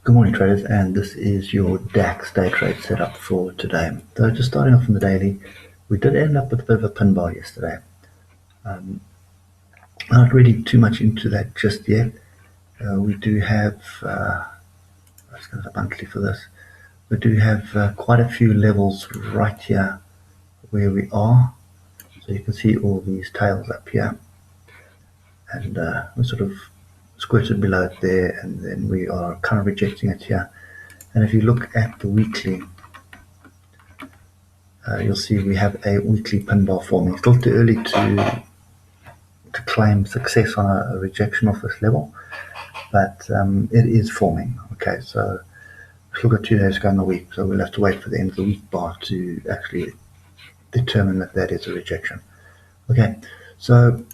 Good morning, traders, and this is your DAX day trade setup for today. So just starting off from the daily, we did end up with a bit of a pin bar yesterday. Not reading too much into that just yet. We do have, let's go to the monthly for this. We do have quite a few levels right here where we are. So you can see all these tails up here, and we're sort of squirted below it there, and then we are kind of rejecting it here. And if you look at the weekly, you'll see we have a weekly pin bar forming. Still too early to claim success on a rejection of this level, but it is forming. Okay, so we've still got 2 days to go in the week, so we'll have to wait for the end of the week bar to actually determine that that is a rejection. Okay, so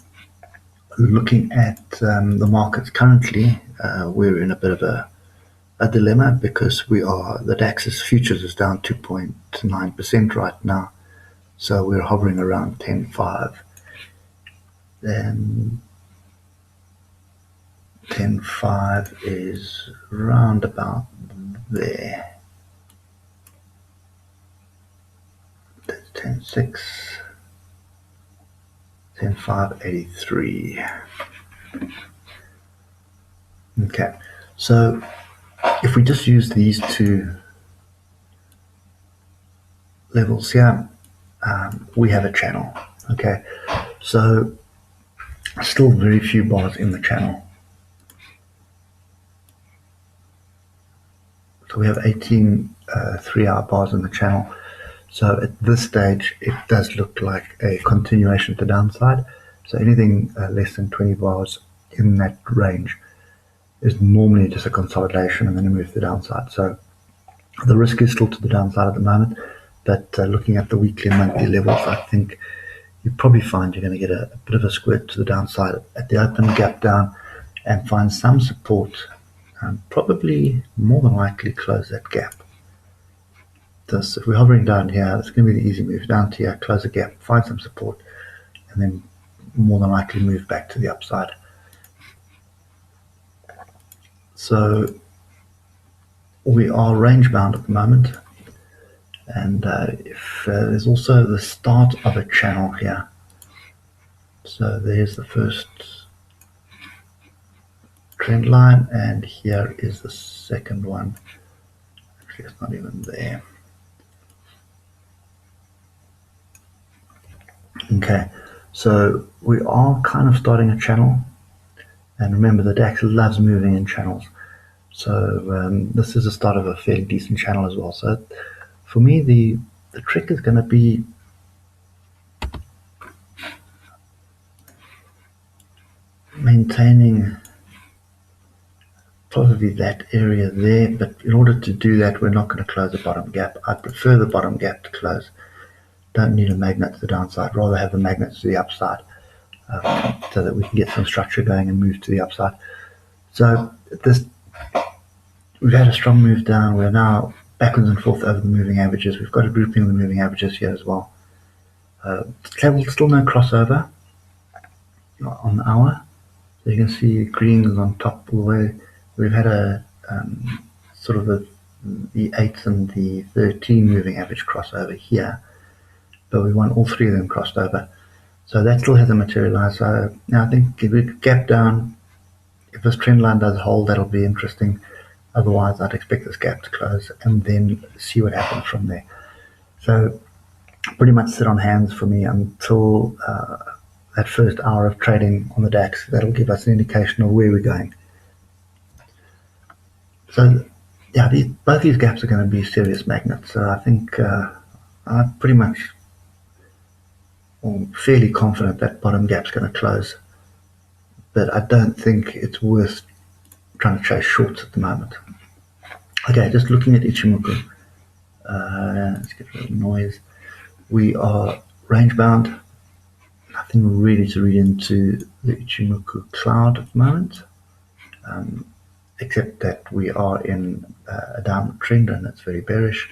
looking at the markets currently, we're in a bit of a dilemma because the DAX's futures is down 2.9% right now, so we're hovering around 10.5. Then 10.5 is round about there. That's 10.6, 10.583. Okay, so if we just use these two levels here, we have a channel. Okay, so still very few bars in the channel. So we have 18 3-hour bars in the channel. So at this stage, it does look like a continuation to the downside. So anything less than 20 bars in that range is normally just a consolidation and then a move to the downside. So the risk is still to the downside at the moment, but looking at the weekly and monthly levels, I think you probably find you're going to get a bit of a squirt to the downside at the open, gap down, and find some support, and probably more than likely close that gap. Thus, if we're hovering down here, it's going to be the easy move down to here, close a gap, find some support, and then more than likely move back to the upside. So we are range bound at the moment, and if there's also the start of a channel here. So there's the first trend line, and here is the second one. Actually, it's not even there. Okay, so we are kind of starting a channel, and remember the DAX loves moving in channels. So this is the start of a fairly decent channel as well. So for me, the trick is going to be maintaining probably that area there, but in order to do that, we're not going to close the bottom gap. I prefer the bottom gap to close. Don't need a magnet to the downside, rather have the magnet to the upside, so that we can get some structure going and move to the upside. So we've had a strong move down. We're now backwards and forth over the moving averages. We've got a grouping of the moving averages here as well. Still no crossover on the hour. So you can see green is on top all the way. We've had a sort of the 8 and the 13 moving average crossover here, but we want all three of them crossed over. So that still hasn't materialized. So now I think if we gap down, if this trend line does hold, that'll be interesting. Otherwise, I'd expect this gap to close and then see what happens from there. So pretty much sit on hands for me until that first hour of trading on the DAX. That'll give us an indication of where we're going. So yeah, both these gaps are going to be serious magnets. So I think I'm pretty much fairly confident that bottom gap's going to close. But I don't think it's worth trying to chase shorts at the moment. Okay, just looking at Ichimoku. Let's get rid of noise. We are range bound. Nothing really to read into the Ichimoku cloud at the moment, except that we are in a downward trend and it's very bearish.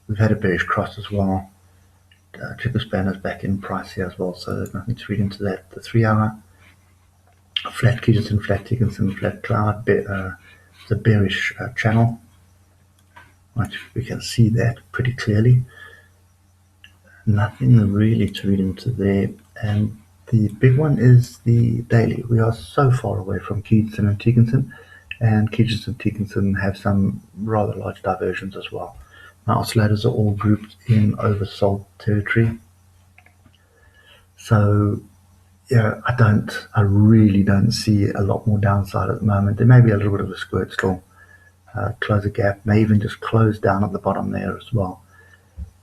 We've had a bearish cross as well. Triple spanner's back in price here as well, so there's nothing to read into that. The 3-hour, flat Kijisen, flat Dickinson, flat cloud, the bearish channel, which we can see that pretty clearly. Nothing really to read into there. And the big one is the daily. We are so far away from Keaton and Tekinson, and Keaton and Tekinson have some rather large diversions as well. My oscillators are all grouped in oversold territory. So yeah, I really don't see a lot more downside at the moment. There may be a little bit of a squirt still. Close a gap, may even just close down at the bottom there as well.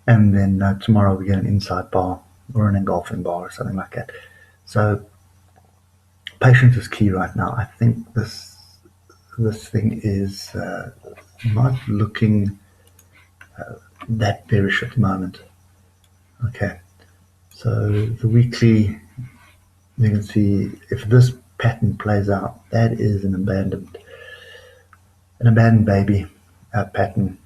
And then tomorrow we get an inside bar or an engulfing bar or something like that. So patience is key right now. I think this thing is not looking that bearish at the moment. Okay, so the weekly, you can see if this pattern plays out, that is an abandoned baby pattern.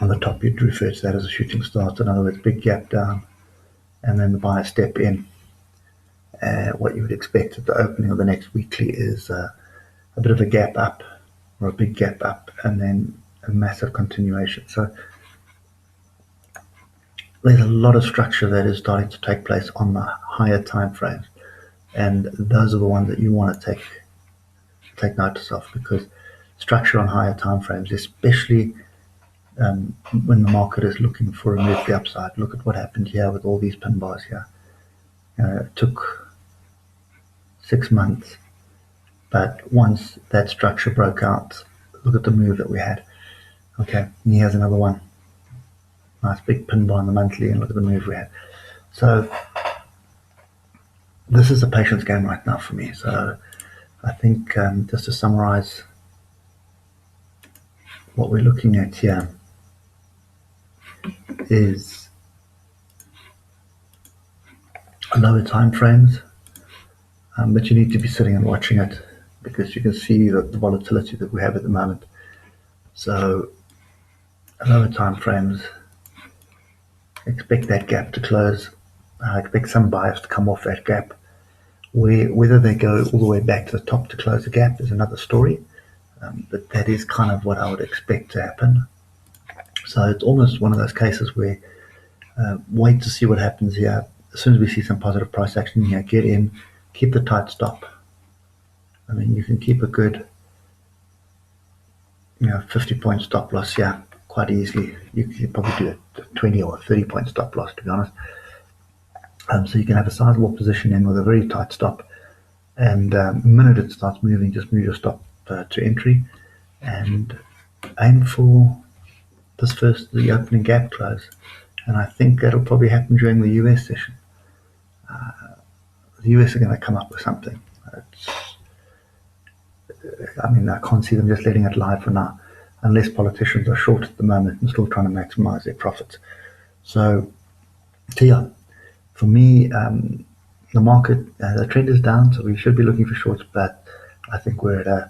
On the top, you'd refer to that as a shooting star. In other words, big gap down, and then the buyer step in. What you would expect at the opening of the next weekly is a bit of a gap up, or a big gap up, and then a massive continuation. So there's a lot of structure that is starting to take place on the higher time frames, and those are the ones that you want to take notice of, because structure on higher time frames, especially when the market is looking for a move to the upside. Look at what happened here with all these pin bars here. It took 6 months, but once that structure broke out, look at the move that we had. Okay, and here's another one. Nice big pin bar on the monthly, and look at the move we had. So this is a patience game right now for me. So I think just to summarize what we're looking at here is lower time frames, but you need to be sitting and watching it, because you can see the volatility that we have at the moment. So lower time frames, expect that gap to close. I expect some buyers to come off that gap. Whether they go all the way back to the top to close the gap is another story, but that is kind of what I would expect to happen. So it's almost one of those cases where wait to see what happens here. As soon as we see some positive price action here, get in, keep the tight stop. I mean, you can keep a good 50-point stop loss here quite easily. You could probably do a 20 or a 30-point stop loss, to be honest. So you can have a sizable position in with a very tight stop, and the minute it starts moving, just move your stop to entry and aim for the opening gap close. And I think that'll probably happen during the US session. The US are going to come up with something. I can't see them just letting it lie for now, unless politicians are short at the moment and still trying to maximize their profits. So yeah, for me, the market, the trend is down, so we should be looking for shorts, but I think we're at a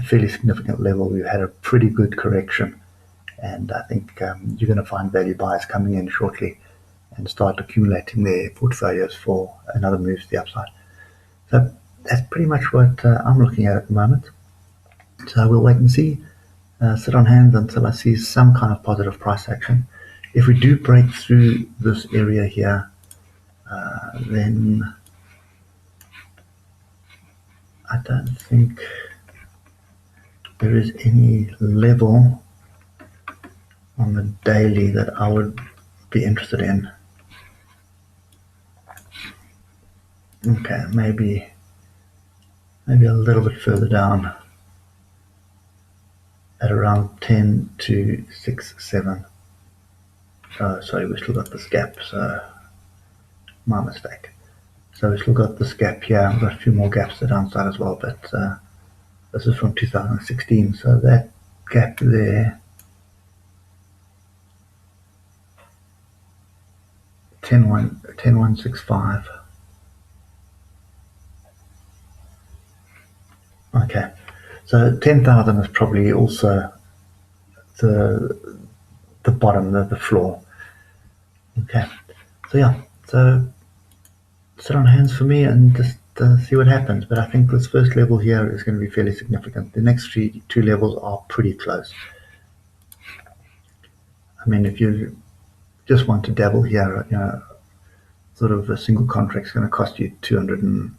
fairly significant level. We've had a pretty good correction, and I think you're going to find value buyers coming in shortly and start accumulating their portfolios for another move to the upside. So that's pretty much what I'm looking at the moment. So we'll wait and see, sit on hands until I see some kind of positive price action. If we do break through this area here, then I don't think there is any level on the daily that I would be interested in. Okay, maybe a little bit further down at around 10 to 6, 7. Oh, sorry, we still got this gap, so my mistake. So we still got this gap here. I've got a few more gaps to the downside as well, but this is from 2016, so that gap there, 10.165. Okay, so 10,000 is probably also the bottom, the floor. Okay, so yeah, so sit on hands for me and just see what happens. But I think this first level here is going to be fairly significant. The next two levels are pretty close. I mean, if you just want to dabble here, sort of a single contract is going to cost you 200 and,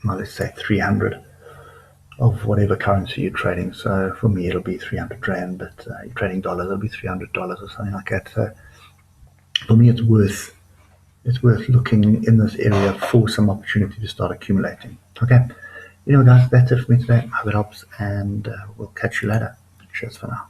well, let's say 300 of whatever currency you're trading. So for me, it'll be 300 Rand, but you're trading dollars, it'll be $300 or something like that. So for me, it's worth looking in this area for some opportunity to start accumulating. Okay. Anyway, guys, that's it for me today. I hope it helps, and we'll catch you later. Cheers for now.